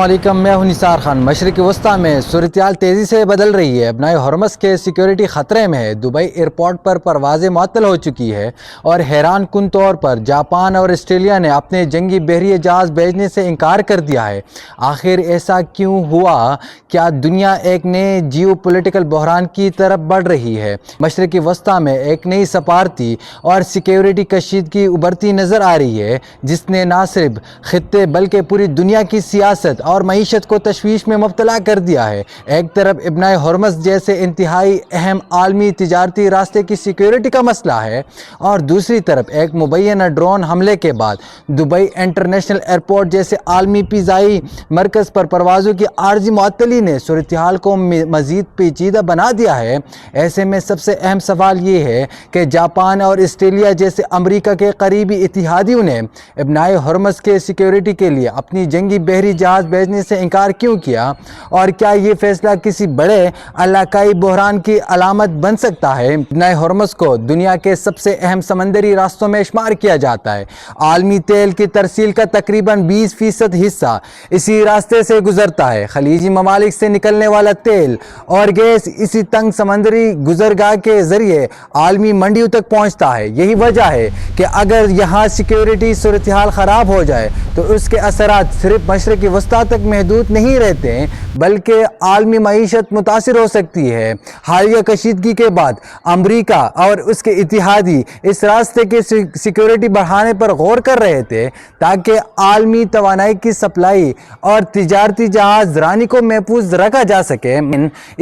वालेकुम, मैं हूं निसार खान। मशरक़ी वस्ता में सूरत-ए-हाल तेज़ी से बदल रही है। अपनाए हॉर्मज़ के सिक्योरिटी ख़तरे में है। दुबई एयरपोर्ट पर परवाज़ें मुअत्तल हो चुकी है और हैरान कुन तौर पर जापान और ऑस्ट्रेलिया ने अपने जंगी बहरी जहाज़ भेजने से इनकार कर दिया है। आखिर ऐसा क्यों हुआ? क्या दुनिया एक नए जियोपॉलिटिकल बहरान की तरफ बढ़ रही है? मशरक़ी वस्ता में एक नई सफारती और सिक्योरिटी कशीदगी उभरती नज़र आ रही है, जिसने न सिर्फ खित्ते बल्कि पूरी दुनिया की सियासत और मईशत को तशवीश में मुब्तला कर दिया है। एक तरफ इब्न हॉर्मज़ जैसे इंतहाई अहम आलमी तिजारती रास्ते की सिक्योरिटी का मसला है और दूसरी तरफ एक मुबैना ड्रोन हमले के बाद दुबई इंटरनेशनल एयरपोर्ट जैसे आलमी फ़िज़ाई मरकज़ पर परवाज़ों की आर्जी मुअत्तली ने सूरत-ए-हाल को मज़ीद पेचीदा बना दिया है। ऐसे में सबसे अहम सवाल ये है कि जापान और ऑस्ट्रेलिया जैसे अमरीका के करीबी इत्तेहादियों ने इब्न हॉर्मज़ के सिक्योरिटी के लिए अपनी जंगी बहरी जहाज़ भेजने से इनकार क्यों किया, और क्या ये फैसला किसी बड़े इलाकाई बहरान की अलामत बन सकता है? इब्न हॉर्मज़ को दुनिया के सबसे अहम समंदरी रास्तों में शुमार किया जाता है। आलमी तेल की तरसील का तकरीबन 20% हिस्सा इसी रास्ते से गुजरता है। खलीजी ममालिक से निकलने वाला तेल और गैस इसी तंग समंदरी गुजरगाह के जरिए आलमी मंडियों तक पहुँचता है। यही वजह है कि अगर यहाँ सिक्योरिटी सूरत-ए-हाल ख़राब हो जाए तो उसके असरात सिर्फ मशरक़ी वस्ता तक महदूद नहीं रहते हैं, बल्कि आलमी मईशत मुतासिर हो सकती है। हालिया कशीदगी के बाद अमरीका और उसके इत्तेहादी इस रास्ते की सिक्योरिटी बढ़ाने पर गौर कर रहे थे ताकि आलमी तवानाई की सप्लाई और तिजारती जहाज रानी को महफूज रखा जा सके।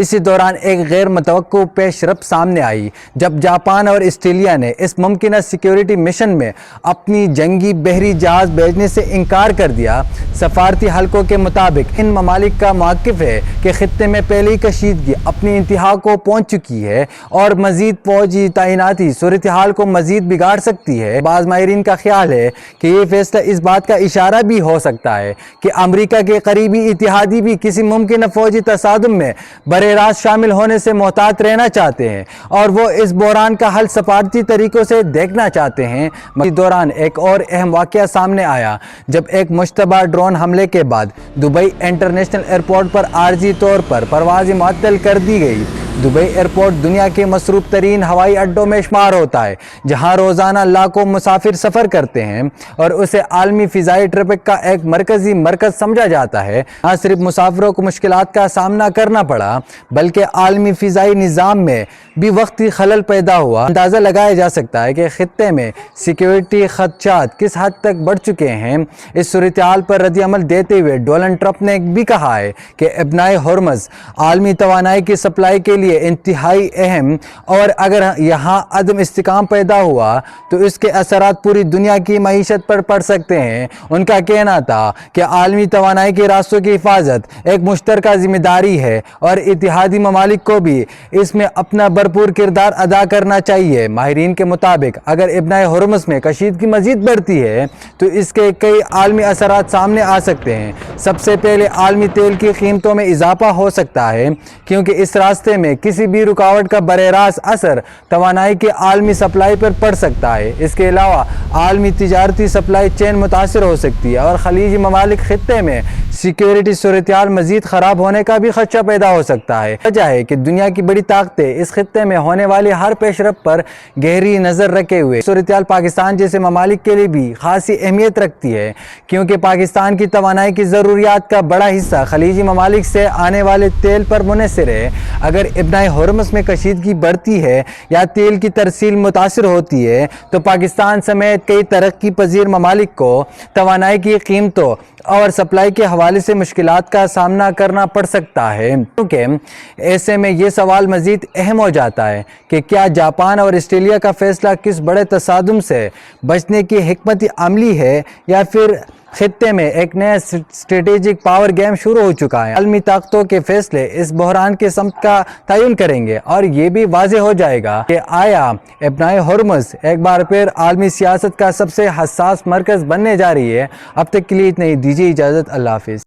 इसी दौरान एक गैर मुतवक्को पेशरफ सामने आई जब जापान और ऑस्ट्रेलिया ने इस मुमकिन सिक्योरिटी मिशन में अपनी जंगी बहरी जहाज भेजने से इनकार कर दिया। सफारती हलकों के मुताबिक इन ममालिक का मौक़िफ़ है कि खित्ते में पहले ही कशीदगी अपनी इंतहा को पहुँच चुकी है और मज़ीद फौजी तैनाती सूरत-ए-हाल को मज़ीद बिगाड़ सकती है। बाज़ माहिरीन का ख्याल है कि ये फैसला इस बात का इशारा भी हो सकता है कि अमरीका के करीबी इत्तेहादी भी किसी मुमकिन फौजी तसादुम में बरे रास्त शामिल होने से मोहतात रहना चाहते हैं और वो इस बहरान का हल सफारती तरीक़ों से देखना चाहते हैं। इस दौरान एक और अहम वाक़या सामने आया जब एक मुश्तबा ड्रोन हमले के बाद दुबई इंटरनेशनल एयरपोर्ट पर आर्जी तौर पर परवाज़ें मुअत्तल कर दी गई। दुबई एयरपोर्ट दुनिया के मसरूफ़ तरीन हवाई अड्डों में शुमार होता है, जहां रोज़ाना लाखों मुसाफिर सफ़र करते हैं और उसे आलमी फ़िज़ाई ट्रैफ़िक का एक मरकज़ी मरकज़ समझा जाता है। न सिर्फ मुसाफिरों को मुश्किलात का सामना करना पड़ा, बल्कि आलमी फ़िज़ाई निज़ाम में भी वक्ती खलल पैदा हुआ। अंदाज़ा लगाया जा सकता है कि खित्ते में सिक्योरिटी ख़दशात किस हद तक बढ़ चुके हैं। इस सूरत-ए-हाल पर रद्द-ए-अमल देते हुए डोनाल्ड ट्रंप ने भी कहा है कि इब्न हॉर्मज़ आलमी तवानाई की सप्लाई के लिए इंतहाई अहम, और अगर यहाँ अदम इस्तिकाम पैदा हुआ तो इसके असरात पूरी दुनिया की मईशत पर पड़ सकते हैं। उनका कहना था कि आलमी तवानाई के रास्तों की हिफाजत एक मुश्तरका जिम्मेदारी है और इत्तेहादी ममालिक को भी इसमें अपना भरपूर किरदार अदा करना चाहिए। माहिरीन के मुताबिक अगर इब्न हॉर्मज़ में कशीदगी मज़ीद बढ़ती है तो इसके कई आलमी असरात सामने आ सकते हैं। सबसे पहले आलमी तेल की कीमतों में इजाफा हो सकता है, क्योंकि इस रास्ते में किसी भी रुकावट का बरेरास्त असर तवानाई के आलमी सप्लाई पर पड़ सकता है। इसके अलावा आलमी तिजारती सप्लाई चेन मुतासिर हो सकती है और खलीजी ममालिक खित्ते में सिक्योरिटी सूरत-ए-हाल मज़ीद ख़राब होने का भी खदशा पैदा हो सकता है। वजह है कि दुनिया की बड़ी ताकतें इस खित्ते में होने वाली हर पेशरफ पर गहरी नज़र रखे हुए सूरत-ए-हाल पाकिस्तान जैसे ममालिक के लिए भी खासी अहमियत रखती है, क्योंकि पाकिस्तान की तवानाई की ज़रूरियात का बड़ा हिस्सा खलीजी ममालिक से आने वाले तेल पर मुनहसर है। अगर इब्न हॉर्मज़ में कशीदगी बढ़ती है या तेल की तरसील मुतासिर होती है तो पाकिस्तान समेत कई तरक्की पजीर ममालिक को तवानाई की कीमतों और सप्लाई के हवाले से मुश्किलात का सामना करना पड़ सकता है। क्योंकि ऐसे में ये सवाल मज़ीद अहम हो जाता है कि क्या जापान और ऑस्ट्रेलिया का फैसला किस बड़े तसादुम से बचने की हिकमत अमली है, या फिर खित्ते में एक नया स्ट्रेटेजिक पावर गेम शुरू हो चुका है। आलमी ताकतों के फैसले इस बहरान के समत का तयन करेंगे और ये भी वाज़ेह हो जाएगा कि आया इब्न हॉर्मज़ एक बार फिर आलमी सियासत का सबसे हसास मरकज़ बनने जा रही है। अब तक के लिए इतना ही, दीजिए इजाज़त। अल्लाह हाफ़िज़।